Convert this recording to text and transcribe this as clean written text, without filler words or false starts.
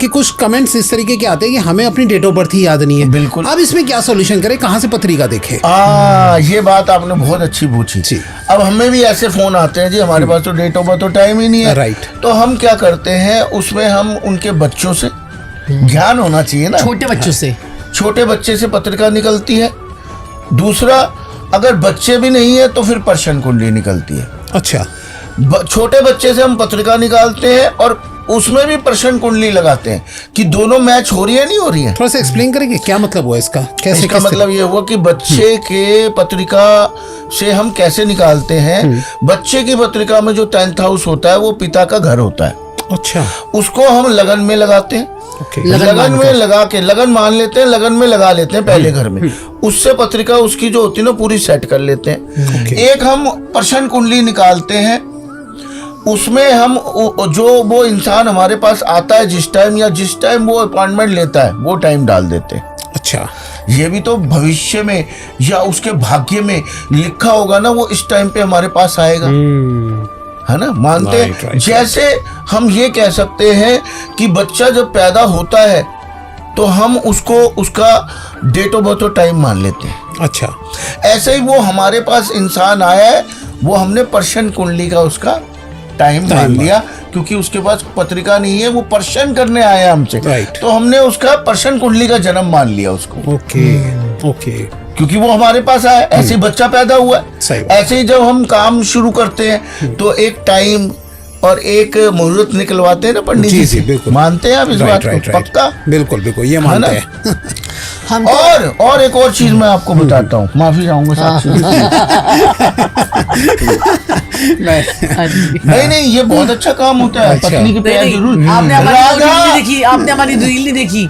कि कुछ कमेंट्स इस तरीके के आते हैं कि हमें अपनी डेट ऑफ बर्थ ही याद नहीं है। बिल्कुल। अब इसमें क्या सॉल्यूशन करें, कहाँ से पत्रिका देखें? ये बात आपने बहुत अच्छी पूछी। जी। अब हमें भी ऐसे फोन आते हैं जी, हमारे पास तो डेट ऑफ बर्थ तो टाइम ही नहीं है। राइट। तो हम क्या करते हैं, उसमें हम उनके बच्चों से, ज्ञान होना चाहिए ना, छोटे बच्चों से, छोटे बच्चे से पत्रिका निकलती है। दूसरा, अगर बच्चे भी नहीं है तो फिर पर्शन कुंडली निकलती है। अच्छा। छोटे बच्चे से हम पत्रिका निकालते हैं और उसमें भी पर्शन कुंडली लगाते हैं कि दोनों मैच हो रही है नहीं हो रही है। थोड़ा सा एक्सप्लेन करेंगे क्या मतलब हुआ इसका, कैसे? इसका मतलब ये हुआ कि बच्चे के पत्रिका से हम कैसे निकालते हैं। बच्चे की पत्रिका में जो 10th हाउस होता है वो पिता का घर होता है। अच्छा। उसको हम लगन में लगाते हैं। ओके। लगन में लगा के, लगन मान लेते हैं, लगन में लगा लेते हैं पहले घर में। उससे पत्रिका उसकी जो होती है ना पूरी सेट कर लेते हैं। एक हम पर्शन कुंडली निकालते हैं, उसमें हम जो वो इंसान हमारे पास आता है जिस टाइम, या जिस टाइम वो अपॉइंटमेंट लेता है वो टाइम डाल देते हैं। अच्छा। ये भी तो भविष्य में या उसके भाग्य में लिखा होगा ना, वो इस टाइम पे हमारे पास आएगा, है ना, मानते हैं। right. जैसे हम ये कह सकते हैं कि बच्चा जब पैदा होता है तो हम उसको उसका डेट ऑफ बर्थ और टाइम मान लेते हैं। अच्छा। ऐसे ही वो हमारे पास इंसान आया है, वो हमने पर्शन कुंडली का उसका टाइम मान लिया, क्योंकि उसके पास पत्रिका नहीं है, वो पर्शन करने आया हमसे। Right. तो हमने उसका पर्शन कुंडली का जन्म मान लिया उसको। ओके। ओके। क्योंकि वो हमारे पास आया, ऐसे ही बच्चा पैदा हुआ सही है। बात। ऐसे ही जब हम काम शुरू करते हैं तो एक टाइम और एक मुहूर्त निकलवाते हैं ना पंडित जी, जी जी, से। बिल्कुल। मानते हैं आप इस बात को? पक्का? बिल्कुल बिल्कुल, ये मानते हैं। हम और एक और चीज मैं आपको बताता हूँ, माफी चाहूंगा साक्षी। नहीं, ये बहुत अच्छा काम होता है। अच्छा। पत्नी के पैर जरूर। आपने हमारी रील राधा नहीं देखी, आपने हमारी रील नहीं देखी।